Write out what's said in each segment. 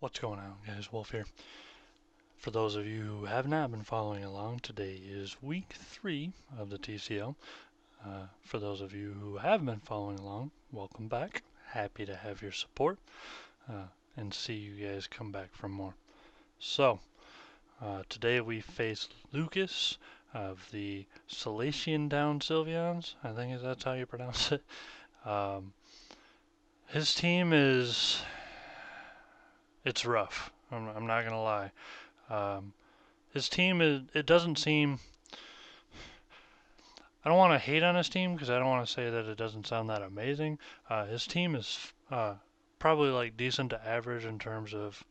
What's going on, guys? Wolf here. For those of you who have not been following along, today is week 3 of the TCL. For those of you who have been following along, welcome back. Happy to have your support and see you guys come back for more. So, today we face Lucas of the Solaceon down Sylveons. I think that's how you pronounce it. Um, his team it's rough. I'm not gonna lie. Um, his team it doesn't seem. I don't want to hate on his team because I don't want to say that it doesn't sound that amazing. His team is probably like decent to average in terms of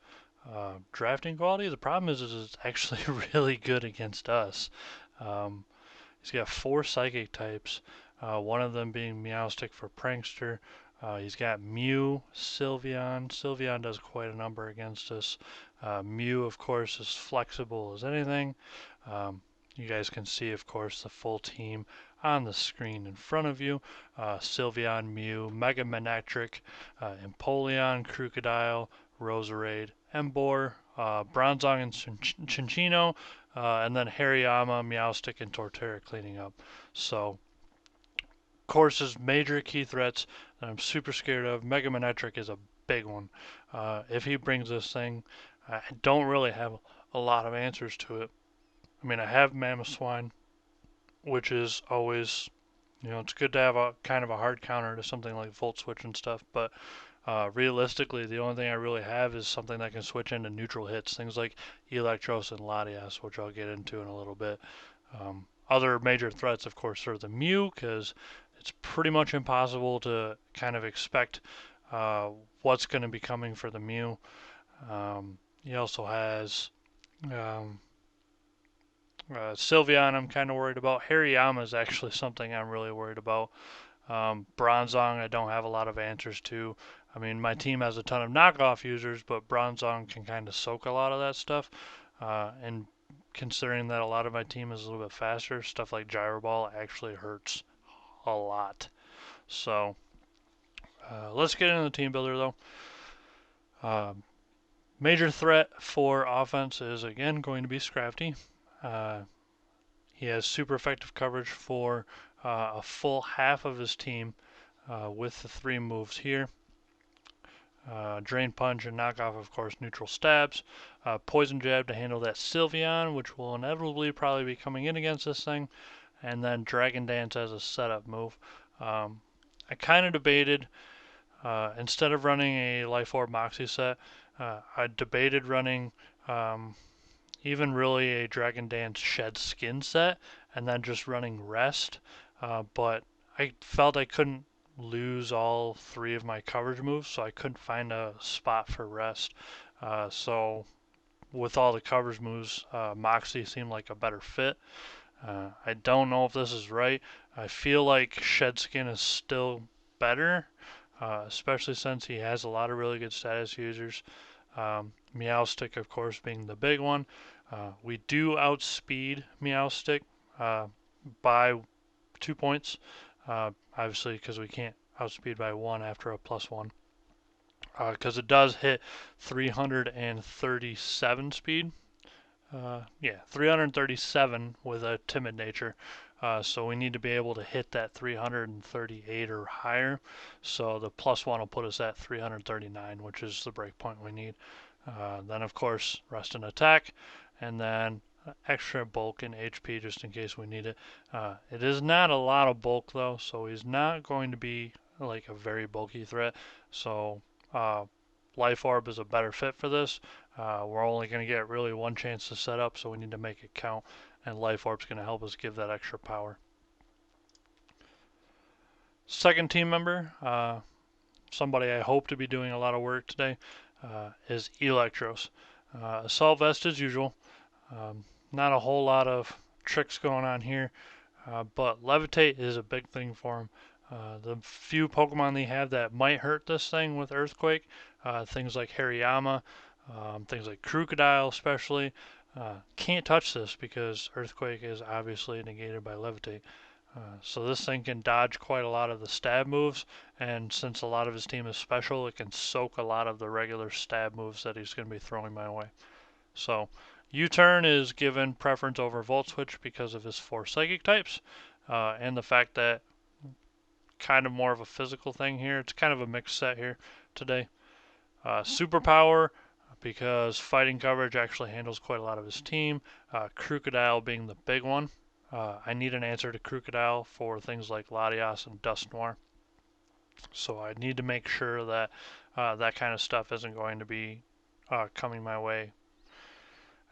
drafting quality. The problem is it's actually really good against us. Um, he's got 4 psychic types, one of them being Meowstic for Prankster. He's got Mew, Sylveon. Sylveon does quite a number against us. Mew, of course, is flexible as anything. Um, you guys can see, of course, the full team on the screen in front of you. Sylveon, Mew, Mega Manectric, Empoleon, Crocodile, Roserade, Emboar, Bronzong and Chinchino, and then Hariyama, Meowstic, and Torterra cleaning up. So, course's major key threats that I'm super scared of. Mega Manectric is a big one. If he brings this thing, I don't really have a lot of answers to it. I mean, I have Mamoswine, which is always, it's good to have a kind of a hard counter to something like Volt Switch and stuff, but realistically, the only thing I really have is something that can switch into neutral hits, things like Electros and Latias, which I'll get into in a little bit. Other major threats, of course, are the Mew, because it's pretty much impossible to kind of expect what's going to be coming for the Mew. He also has um, Sylveon, I'm kind of worried about. Hariyama is actually something I'm really worried about. Bronzong, I don't have a lot of answers to. I mean, my team has a ton of knockoff users, but Bronzong can kind of soak a lot of that stuff. And considering that a lot of my team is a little bit faster, stuff like Gyro Ball actually hurts a lot. So let's get into the team builder though. Major threat for offense is again going to be Scrafty. Uh, he has super effective coverage for a full half of his team with the 3 moves here. Drain Punch and knock off, of course, neutral stabs. Poison Jab to handle that Sylveon, which will inevitably probably be coming in against this thing. And then Dragon Dance as a setup move. I kind of debated, instead of running a Life Orb Moxie set, I debated running even really a Dragon Dance Shed Skin set and then just running Rest. But I felt I couldn't lose all 3 of my coverage moves, so I couldn't find a spot for Rest. So with all the coverage moves, Moxie seemed like a better fit. I don't know if this is right. I feel like Shed Skin is still better, especially since he has a lot of really good status users. Meowstic, of course, being the big one. We do outspeed Meowstic by 2 points, obviously because we can't outspeed by 1 after a +1. Because it does hit 337 speed. Yeah, 337 with a timid nature. So we need to be able to hit that 338 or higher. So the +1 will put us at 339, which is the breakpoint we need. Then, of course, rest and attack, and then extra bulk and HP just in case we need it. It is not a lot of bulk though, so he's not going to be like a very bulky threat. So Life Orb is a better fit for this. We're only going to get really 1 chance to set up, so we need to make it count, and Life Orb's going to help us give that extra power. Second team member, somebody I hope to be doing a lot of work today, is Electros. Assault Vest as usual. Not a whole lot of tricks going on here, but Levitate is a big thing for him. The few Pokemon they have that might hurt this thing with Earthquake, things like Hariyama, things like Crocodile especially, can't touch this because Earthquake is obviously negated by Levitate. So this thing can dodge quite a lot of the stab moves, and since a lot of his team is special, it can soak a lot of the regular stab moves that he's going to be throwing my way. So U-turn is given preference over Volt Switch because of his 4 psychic types, and the fact that kind of more of a physical thing here. It's kind of a mixed set here today. Superpower, because fighting coverage actually handles quite a lot of his team. Crocodile being the big one. I need an answer to Crocodile for things like Latias and Dust Noir. So I need to make sure that that kind of stuff isn't going to be coming my way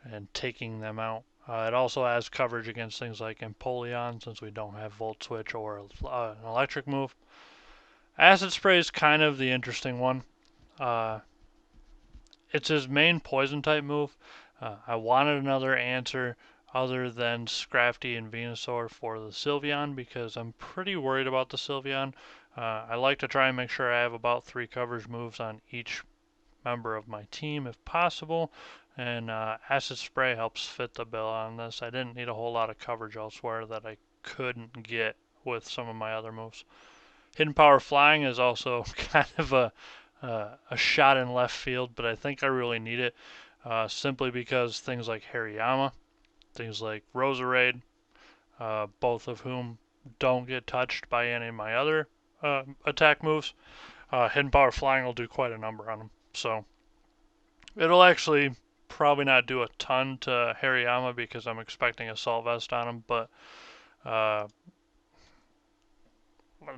and taking them out. It also has coverage against things like Empoleon, since we don't have Volt Switch or an electric move. Acid Spray is kind of the interesting one. It's his main poison type move. I wanted another answer other than Scrafty and Venusaur for the Sylveon because I'm pretty worried about the Sylveon. I like to try and make sure I have about 3 coverage moves on each member of my team if possible, and Acid Spray helps fit the bill on this. I didn't need a whole lot of coverage elsewhere that I couldn't get with some of my other moves. Hidden Power Flying is also kind of a shot in left field, but I think I really need it simply because things like Hariyama, things like Roserade, both of whom don't get touched by any of my other attack moves, Hidden Power Flying will do quite a number on them. So it'll actually probably not do a ton to Hariyama because I'm expecting Assault Vest on him, but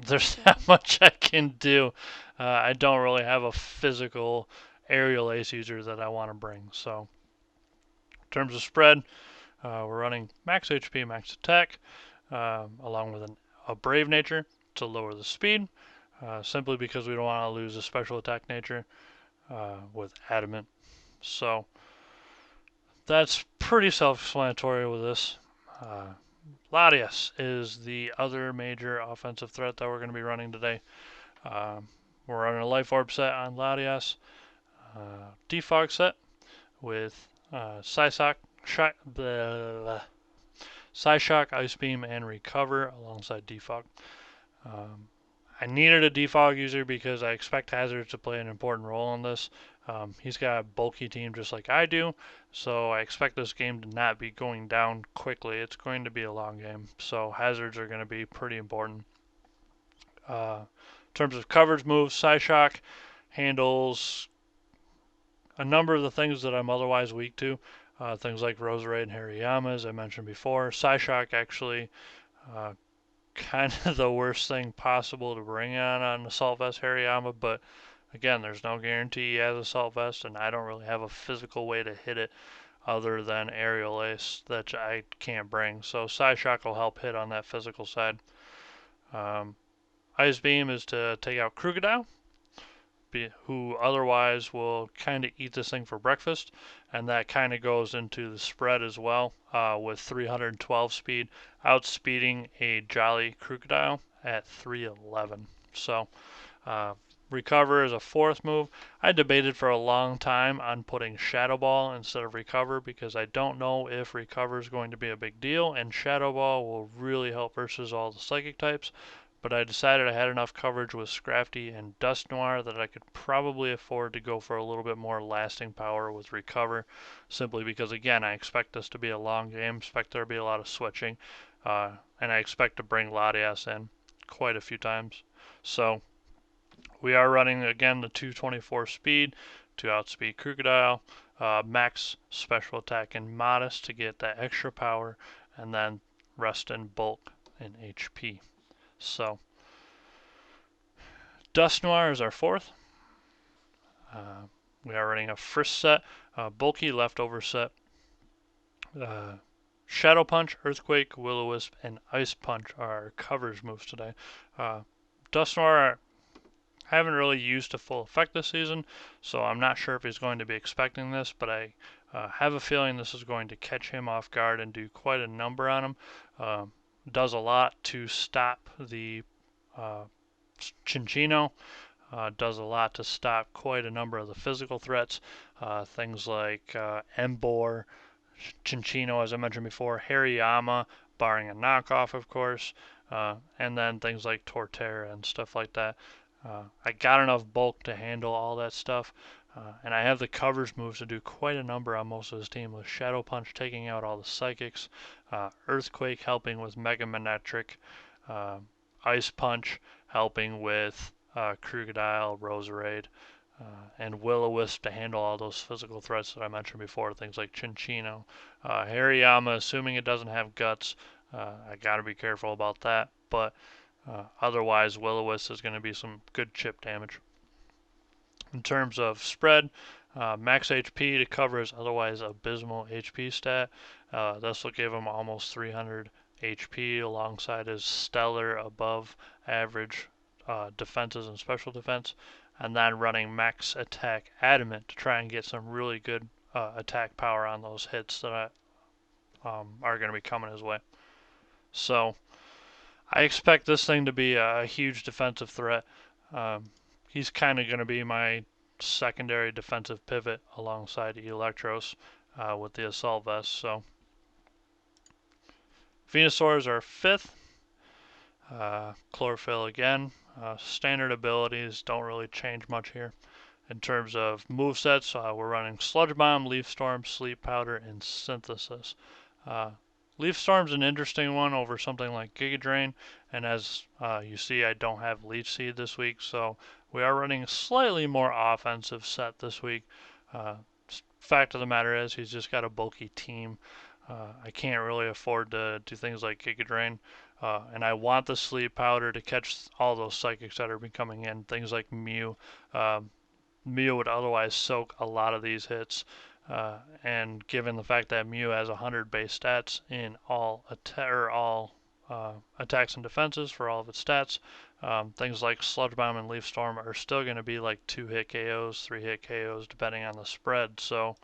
there's not much I can do. I don't really have a physical aerial ace user that I want to bring. So in terms of spread, we're running max HP, max attack, along with a brave nature to lower the speed, simply because we don't want to lose a special attack nature with adamant. So that's pretty self-explanatory with this. Latias is the other major offensive threat that we're going to be running today. We're running a Life Orb set on Latias, Defog set with Psyshock, Ice Beam, and Recover alongside Defog. I needed a Defog user because I expect Hazard to play an important role in this. He's got a bulky team just like I do, so I expect this game to not be going down quickly. It's going to be a long game, so Hazards are going to be pretty important. In terms of coverage moves, Psyshock handles a number of the things that I'm otherwise weak to. Things like Roserade and Hariyama, as I mentioned before. Psyshock actually kind of the worst thing possible to bring on Assault Vest Hariyama, but again, there's no guarantee he has Assault Vest, and I don't really have a physical way to hit it other than Aerial Ace that I can't bring. So Psyshock will help hit on that physical side. Ice Beam is to take out Crocodile, who otherwise will kind of eat this thing for breakfast, and that kind of goes into the spread as well, with 312 speed, outspeeding a Jolly Crocodile at 311. So Recover is a 4th move. I debated for a long time on putting Shadow Ball instead of Recover because I don't know if Recover is going to be a big deal, and Shadow Ball will really help versus all the Psychic types. But I decided I had enough coverage with Scrafty and Dust Noir that I could probably afford to go for a little bit more lasting power with Recover, simply because, again, I expect this to be a long game, expect there to be a lot of switching, and I expect to bring Latias in quite a few times. So we are running, again, the 224 speed to outspeed Crocodile, max special attack and Modest to get that extra power, and then rest in bulk and HP. So, Dust Noir is our 4th. We are running a Frisk set, bulky leftover set. Shadow Punch, Earthquake, Will-O-Wisp, and Ice Punch are our coverage moves today. Dust Noir I haven't really used to full effect this season, so I'm not sure if he's going to be expecting this, but I have a feeling this is going to catch him off guard and do quite a number on him. Does a lot to stop the Cinccino, does a lot to stop quite a number of the physical threats, things like Emboar, Cinccino, as I mentioned before, Hariyama, barring a knockoff, of course, and then things like Torterra and stuff like that. I got enough bulk to handle all that stuff, and I have the coverage moves to do quite a number on most of his team, with Shadow Punch taking out all the Psychics, Earthquake helping with Mega Manectric, uh, Ice Punch helping with Krookodile, Roserade, and Will-O-Wisp to handle all those physical threats that I mentioned before, things like Chinchino. Hariyama, assuming it doesn't have guts, I gotta be careful about that, but otherwise Will-O-Wisp is going to be some good chip damage. In terms of spread, max HP to cover his otherwise abysmal HP stat. This will give him almost 300 HP alongside his stellar above average defenses and special defense, and then running max attack adamant to try and get some really good attack power on those hits that are going to be coming his way. So I expect this thing to be a huge defensive threat. He's kind of going to be my secondary defensive pivot alongside Electros with the Assault Vest. So Venusaurs are 5th. Chlorophyll again. Standard abilities don't really change much here. In terms of movesets, we're running Sludge Bomb, Leaf Storm, Sleep Powder, and Synthesis. Leaf Storm's an interesting one over something like Giga Drain, and as you see, I don't have Leech Seed this week, so we are running a slightly more offensive set this week. Fact of the matter is, he's just got a bulky team. I can't really afford to do things like Giga Drain, and I want the Sleep Powder to catch all those Psychics that are coming in, things like Mew. Mew would otherwise soak a lot of these hits. And given the fact that Mew has 100 base stats in all attacks and defenses for all of its stats, things like Sludge Bomb and Leaf Storm are still going to be like 2-hit KOs, 3-hit KOs, depending on the spread. So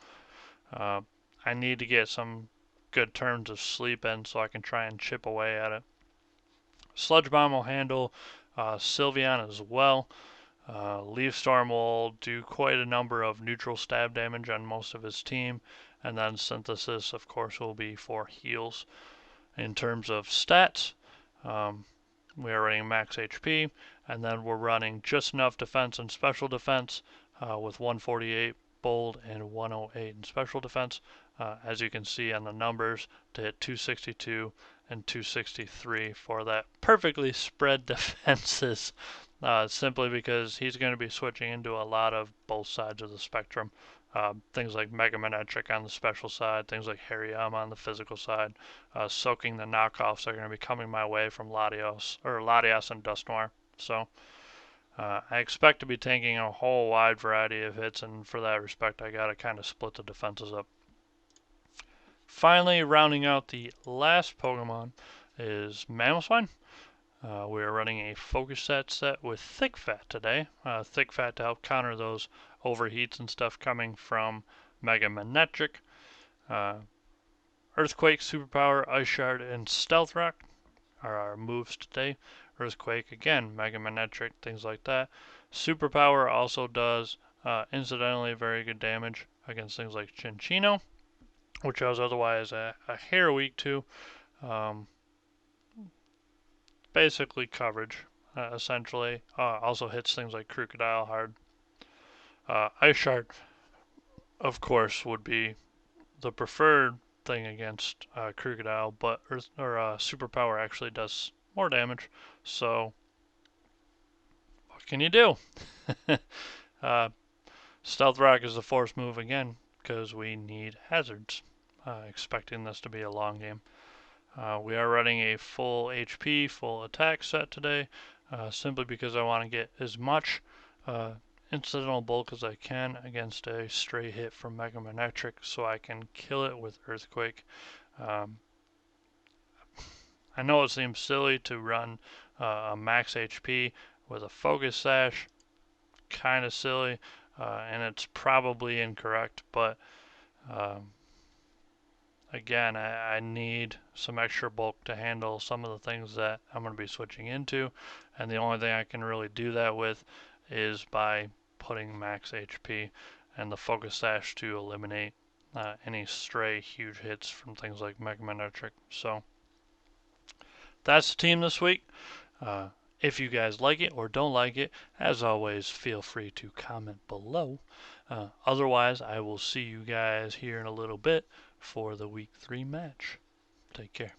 I need to get some good turns of sleep in so I can try and chip away at it. Sludge Bomb will handle Sylveon as well. Leaf Storm will do quite a number of neutral stab damage on most of his team, and then Synthesis, of course, will be for heals. In terms of stats, we are running max HP, and then we're running just enough defense and special defense with 148 bold and 108 in special defense, as you can see on the numbers, to hit 262 and 263 for that perfectly spread defenses. Simply because he's going to be switching into a lot of both sides of the spectrum. Things like Mega Manectric on the special side, things like Hariyama on the physical side, soaking the knockoffs that are going to be coming my way from Latios and Dusknoir. So I expect to be taking a whole wide variety of hits, and for that respect, I got to kind of split the defenses up. Finally, rounding out the last Pokemon is Mamoswine. We are running a focus set with Thick Fat today. Thick Fat to help counter those overheats and stuff coming from Mega Manectric. Earthquake, Superpower, Ice Shard, and Stealth Rock are our moves today. Earthquake, again, Mega Manectric, things like that. Superpower also does, incidentally, very good damage against things like Chinchino, which I was otherwise a hair weak to. Basically coverage, essentially. Also hits things like Krookodile hard. Ice Shard, of course, would be the preferred thing against Krookodile, but Superpower actually does more damage. So, what can you do? Stealth Rock is the force move again, because we need hazards. Expecting this to be a long game. We are running a full HP, full attack set today, simply because I want to get as much incidental bulk as I can against a stray hit from Mega Manectric so I can kill it with Earthquake. I know it seems silly to run a max HP with a Focus Sash, kind of silly, and it's probably incorrect, but again, I need some extra bulk to handle some of the things that I'm going to be switching into, and the only thing I can really do that with is by putting max HP and the Focus Sash to eliminate any stray huge hits from things like Mega Manectric. So that's the team this week. If you guys like it or don't like it, as always, feel free to comment below. Otherwise, I will see you guys here in a little bit for the week 3 match. Take care.